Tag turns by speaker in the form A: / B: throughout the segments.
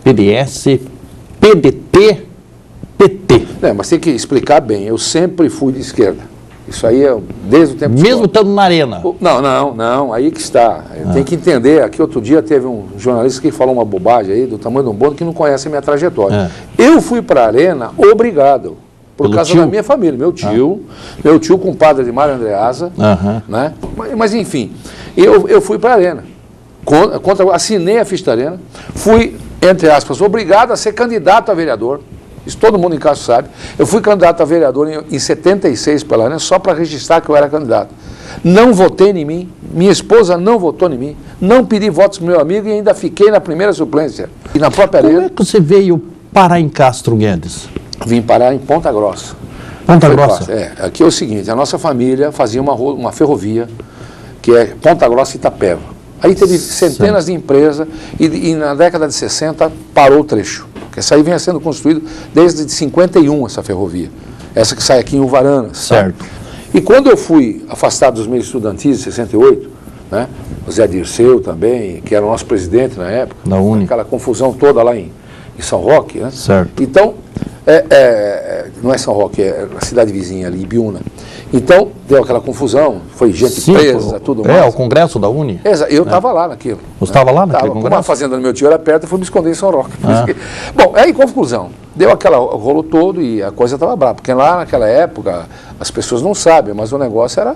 A: PDS, PDT, PT.
B: Mas tem que explicar bem, eu sempre fui de esquerda. Isso aí é desde o tempo de
A: Mesmo estando na arena?
B: Não, aí que está. Tem que entender, aqui outro dia teve um jornalista que falou uma bobagem aí, do tamanho de um bonde, que não conhece a minha trajetória. Eu fui para a arena obrigado, por causa da minha família, meu tio, compadre de Mário Andreasa, né? Mas enfim, eu fui para a arena, assinei a ficha da arena, fui, entre aspas, obrigado a ser candidato a vereador. Isso todo mundo em casa sabe. Eu fui candidato a vereador em 76 pela arena, só para registrar que eu era candidato. Não votei em mim, minha esposa não votou em mim, não pedi votos para meu amigo e ainda fiquei na primeira suplência. E na própria arena...
A: Como é que você veio parar em Castro Guedes?
B: Vim parar em Ponta Grossa.
A: Ponta Grossa?
B: Aqui é o seguinte, a nossa família fazia uma ferrovia, que é Ponta Grossa e Itapeva. Aí teve centenas de empresas e na década de 60 parou o trecho. Essa aí vinha sendo construída desde 51, essa ferrovia. Essa que sai aqui em Uvaranas.
A: Certo.
B: E quando eu fui afastado dos meios estudantis em 68, né, o Zé Dirceu também, que era o nosso presidente na época,
A: da Uni.
B: Aquela confusão toda lá em São Roque, né?
A: Certo.
B: Então, não é São Roque, é a cidade vizinha ali, Ibiúna. Então, deu aquela confusão, foi gente presa, tudo mais.
A: O congresso da Uni?
B: Eu estava lá naquilo.
A: Você estava lá naquele
B: congresso?
A: Como
B: a fazenda do meu tio era perto, eu fui me esconder em São Roque. Bom, aí conclusão, deu aquele rolo todo e a coisa estava brava, porque lá naquela época, as pessoas não sabem, mas o negócio era...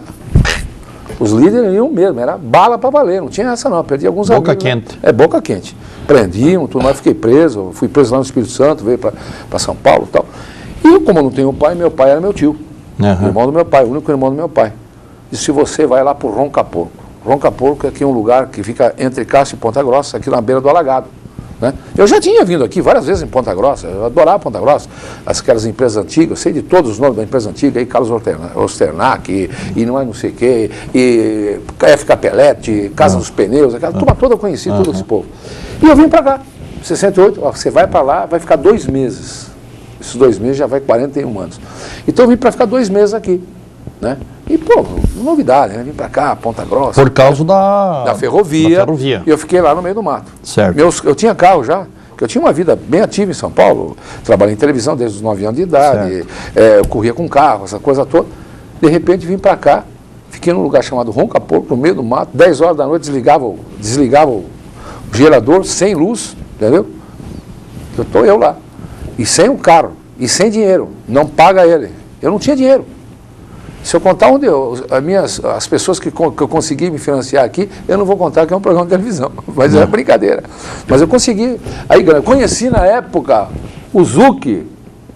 B: Os líderes iam mesmo, era bala para valer, não tinha essa não, perdi alguns amigos.
A: Boca quente.
B: Boca quente. Prendiam, tudo mais, fiquei preso, fui preso lá no Espírito Santo, veio para São Paulo e tal. E eu, como eu não tenho pai, meu pai era meu tio. O irmão do meu pai, o único irmão do meu pai. Disse, se você vai lá para o Roncaporco. Roncaporco é aqui um lugar que fica entre Castro e Ponta Grossa, aqui na beira do Alagado. Né? Eu já tinha vindo aqui várias vezes em Ponta Grossa, eu adorava Ponta Grossa, aquelas empresas antigas, eu sei de todos os nomes da empresa antiga, aí Carlos Osternac, e não sei o quê, e FK Pellet, Casa dos Pneus, aquela turma toda eu conheci, todo esse povo. E eu vim para cá, 68, você vai para lá, vai ficar 2 meses. Esses 2 meses já vai 41 anos. Então eu vim para ficar 2 meses aqui, né? E, pô, novidade, né? Vim para cá, Ponta Grossa.
A: Por causa da
B: ferrovia. E eu fiquei lá no meio do mato.
A: Certo.
B: Eu tinha carro já, porque eu tinha uma vida bem ativa em São Paulo. Trabalhei em televisão desde os 9 anos de idade. Eu corria com carro, essa coisa toda. De repente vim para cá, fiquei num lugar chamado Roncaporco, no meio do mato. 10 horas da noite desligava o gerador, sem luz, entendeu? Estou eu lá. E sem um carro, e sem dinheiro, não paga ele. Eu não tinha dinheiro. Se eu contar onde as pessoas que eu consegui me financiar aqui, eu não vou contar que é um programa de televisão, mas é brincadeira. Mas eu consegui. Aí conheci na época o Zucchi,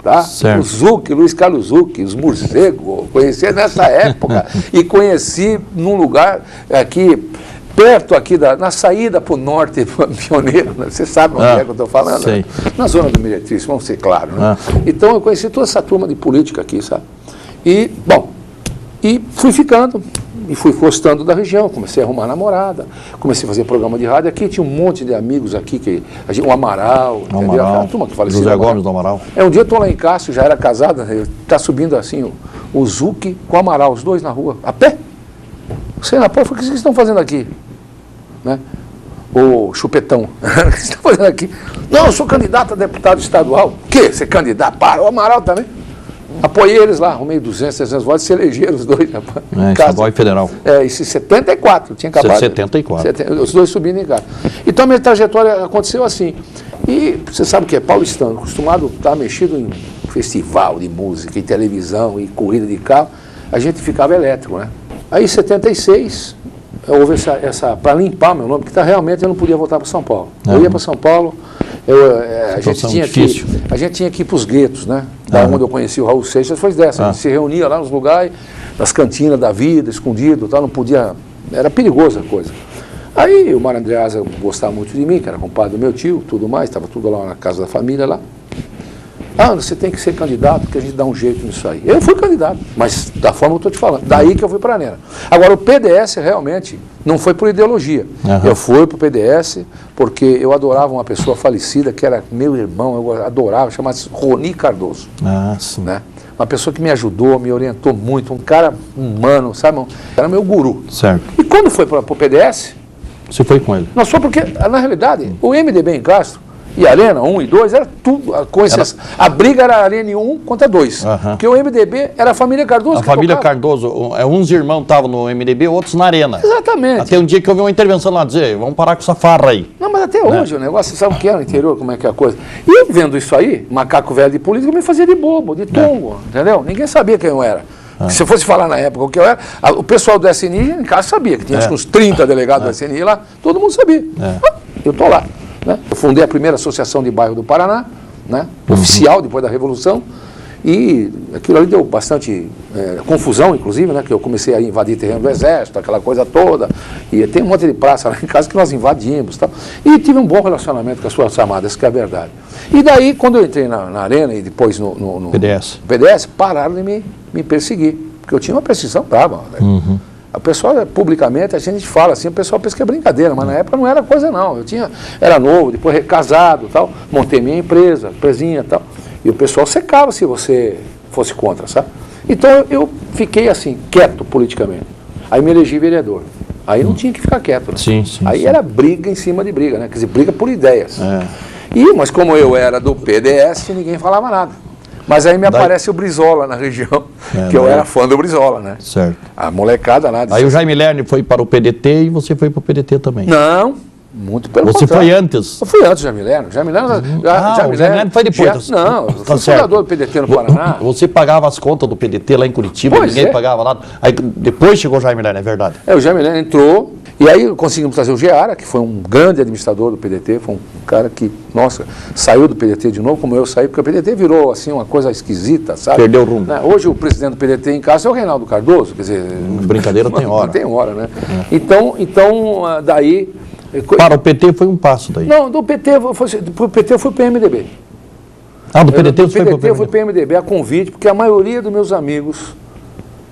B: tá?
A: Certo.
B: O Zucchi, Luiz Carlos Zucchi, os morcegos, conheci nessa época e conheci num lugar aqui, perto aqui, na saída para o norte, Pioneiro, né? Você sabe onde é que eu estou falando?
A: Sei.
B: Né? Na zona do Meretriz, vamos ser claros. Né? Então eu conheci toda essa turma de política aqui, sabe? E, bom, e fui ficando, e fui gostando da região, comecei a arrumar namorada, comecei a fazer programa de rádio aqui, tinha um monte de amigos aqui, o Amaral, entendeu? Aquela turma que faleceu.
A: José Gomes do Amaral.
B: Um dia eu estou lá em Cássio, já era casado, está subindo assim o Zucchi com o Amaral, os dois na rua, a pé. Você na porta, o que vocês estão fazendo aqui? Né? O Chupetão, o que você está fazendo aqui? Não, eu sou candidato a deputado estadual. O quê? Você é candidato? Para, o Amaral também. Apoiei eles lá, arrumei 200, 300 votos, se elegeram os dois.
C: Estadual e federal.
B: Isso em 74, tinha acabado.
C: 74.
B: Os dois subindo em casa. Então a minha trajetória aconteceu assim. E você sabe o que é paulistano, acostumado a estar mexido em festival de música, em televisão, e corrida de carro, a gente ficava elétrico, né? Aí em 76, houve essa para limpar meu nome, porque realmente eu não podia voltar para São Paulo. Eu ia para São Paulo, a gente tinha que ir para os guetos, né? Da onde eu conheci o Raul Seixas, foi dessa. A gente se reunia lá nos lugares, nas cantinas da vida, escondido, tal, não podia, era perigosa a coisa. Aí o Mário Andreasa gostava muito de mim, que era compadre do meu tio, tudo mais, estava tudo lá na casa da família lá. Você tem que ser candidato, porque a gente dá um jeito nisso aí. Eu fui candidato, mas da forma que eu estou te falando. Daí que eu fui para a Arena. Agora, o PDS realmente não foi por ideologia. Eu fui para o PDS porque eu adorava uma pessoa falecida, que era meu irmão, eu adorava, chamava-se Roni Cardoso.
C: Sim.
B: Né? Uma pessoa que me ajudou, me orientou muito, um cara humano, sabe? Era meu guru.
C: Certo.
B: E quando foi para o PDS...
C: Você foi com ele?
B: Não, só porque, na realidade, o MDB em Castro e Arena 1 e 2, era tudo, a briga era Arena 1 contra 2, porque o MDB era a família Cardoso.
A: A família Cardoso, uns irmãos estavam no MDB, outros na Arena.
B: Exatamente.
A: Até um dia que eu vi uma intervenção lá dizer, vamos parar com essa farra aí.
B: Não, mas até hoje o negócio, sabe o que é no interior, como é que é a coisa. E eu vendo isso aí, macaco velho de política, me fazia de bobo, de tongo, entendeu? Ninguém sabia quem eu era. Se eu fosse falar na época o que eu era, o pessoal do SNI em casa sabia, que tinha acho que uns 30 delegados do SNI lá, todo mundo sabia. Eu tô lá. Né? Eu fundei a primeira associação de bairro do Paraná, né? Oficial, depois da Revolução, e aquilo ali deu bastante confusão, inclusive, né? Que eu comecei a invadir terreno do Exército, aquela coisa toda, e tem um monte de praça lá em casa que nós invadimos, tal. E tive um bom relacionamento com as Forças Armadas, que é a verdade. E daí, quando eu entrei na Arena e depois no PDS, pararam de me perseguir, porque eu tinha uma perseguição brava. Né? O pessoal, publicamente, a gente fala assim, o pessoal pensa que é brincadeira, mas na época não era coisa não. Era novo, depois casado, tal, montei minha empresinha e tal. E o pessoal secava se você fosse contra, sabe? Então eu fiquei assim, quieto politicamente. Aí me elegi vereador. Aí não tinha que ficar quieto. Né?
A: Sim,
B: aí era briga em cima de briga, né? Quer dizer, briga por ideias. Mas como eu era do PDS, ninguém falava nada. Mas aí me aparece o Brizola na região, que eu era fã do Brizola, né?
A: Certo.
B: A molecada lá.
A: Aí o Jaime Lerner foi para o PDT e você foi para o PDT também.
B: Não, muito pelo
A: contrário. Você foi antes?
B: Eu fui antes do Jaime Lerner. O Jaime Lerner
A: foi depois.
B: Não, eu fui fundador do PDT no Paraná.
A: Você pagava as contas do PDT lá em Curitiba, ninguém pagava nada. Aí depois chegou o Jaime Lerner, é verdade?
B: O Jaime Lerner entrou, e aí conseguimos trazer o Geara, que foi um grande administrador do PDT, foi um cara que, nossa, saiu do PDT de novo, como eu saí, porque o PDT virou, assim, uma coisa esquisita, sabe?
A: Perdeu o rumo.
B: Hoje o presidente do PDT em casa é o Reinaldo Cardoso, quer dizer...
A: Brincadeira tem hora.
B: Tem hora, né? Então, daí...
A: Para o PT foi um passo daí.
B: Não, do PT eu fui para o PMDB.
A: Do PDT
B: eu fui para o PMDB a convite, porque a maioria dos meus amigos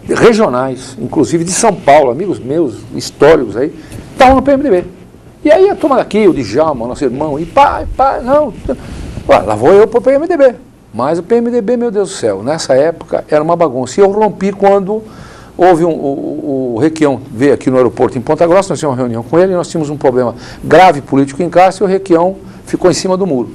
B: regionais, inclusive de São Paulo, amigos meus históricos aí, estavam no PMDB. E aí a turma daqui, o Djalma, nosso irmão, e lá vou eu para o PMDB. Mas o PMDB, meu Deus do céu, nessa época era uma bagunça. E eu rompi quando houve o Requião veio aqui no aeroporto em Ponta Grossa, nós tínhamos uma reunião com ele, e nós tínhamos um problema grave político em Castro, e o Requião ficou em cima do muro.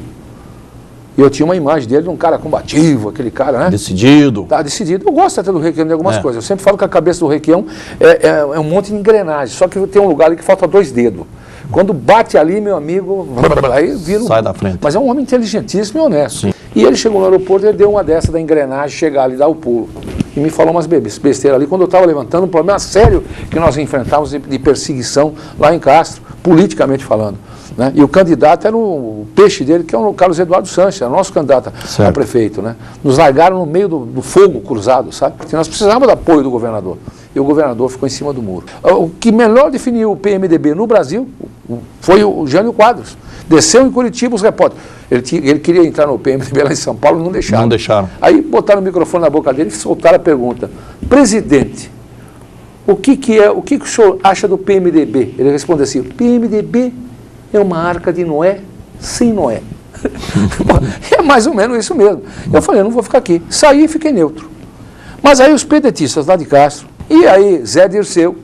B: E eu tinha uma imagem dele de um cara combativo, aquele cara, né?
A: Decidido.
B: Tá decidido. Eu gosto até do Requião de algumas coisas. Eu sempre falo que a cabeça do Requião é um monte de engrenagem, só que tem um lugar ali que falta 2 dedos. Quando bate ali, meu amigo, aí vira
A: sai da frente.
B: Mas é um homem inteligentíssimo e honesto.
A: Sim.
B: E ele chegou no aeroporto, ele deu uma dessa da engrenagem, chegar ali e dar o pulo. E me falou umas besteiras ali, quando eu estava levantando um problema sério que nós enfrentávamos de perseguição lá em Castro, politicamente falando. Né? E o candidato era o peixe dele, que é o Carlos Eduardo Sanches, era o nosso candidato a prefeito. Né? Nos largaram no meio do fogo cruzado, sabe? Porque nós precisávamos do apoio do governador. E o governador ficou em cima do muro. O que melhor definiu o PMDB no Brasil foi o Jânio Quadros. Desceu em Curitiba os repórteres. Ele queria entrar no PMDB lá em São Paulo, não deixaram.
A: Não deixaram.
B: Aí botaram o microfone na boca dele e soltaram a pergunta: presidente, o que o senhor acha do PMDB? Ele respondeu assim: PMDB é uma arca de Noé sem Noé. É mais ou menos isso mesmo. Eu falei, eu não vou ficar aqui. Saí e fiquei neutro. Mas aí os pedetistas lá de Castro, e aí Zé Dirceu,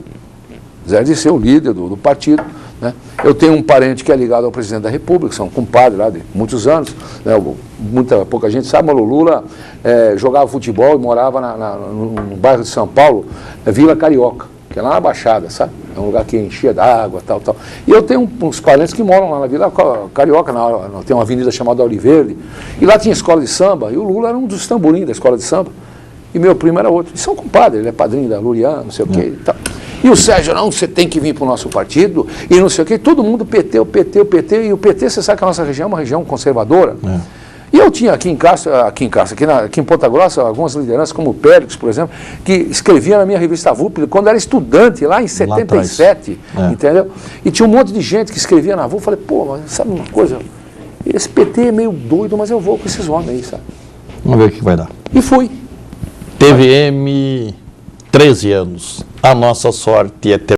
B: o líder do partido, né? Eu tenho um parente que é ligado ao presidente da República, são compadre lá de muitos anos, né? Pouca gente sabe, mas o Lula jogava futebol e morava no bairro de São Paulo, Vila Carioca, que é lá na Baixada, sabe? É um lugar que enchia d'água, tal. E eu tenho uns parentes que moram lá na Vila Carioca, tem uma avenida chamada Oliverde, e lá tinha escola de samba, e o Lula era um dos tamborins da escola de samba, e meu primo era outro. E são compadres, ele é padrinho da Lurian, não sei o quê e tal. E o Sérgio, não, você tem que vir para o nosso partido, e não sei o quê, todo mundo PT, e o PT, você sabe que a nossa região é uma região conservadora. E eu tinha aqui em Ponta Grossa, algumas lideranças, como o Périx, por exemplo, que escrevia na minha revista VUP, quando era estudante, lá em 77, entendeu? E tinha um monte de gente que escrevia na VUP, falei, pô, mas sabe uma coisa, esse PT é meio doido, mas eu vou com esses homens aí, sabe?
A: Vamos ver o que vai dar.
B: E fui.
A: TVM, 13 anos. A nossa sorte é ter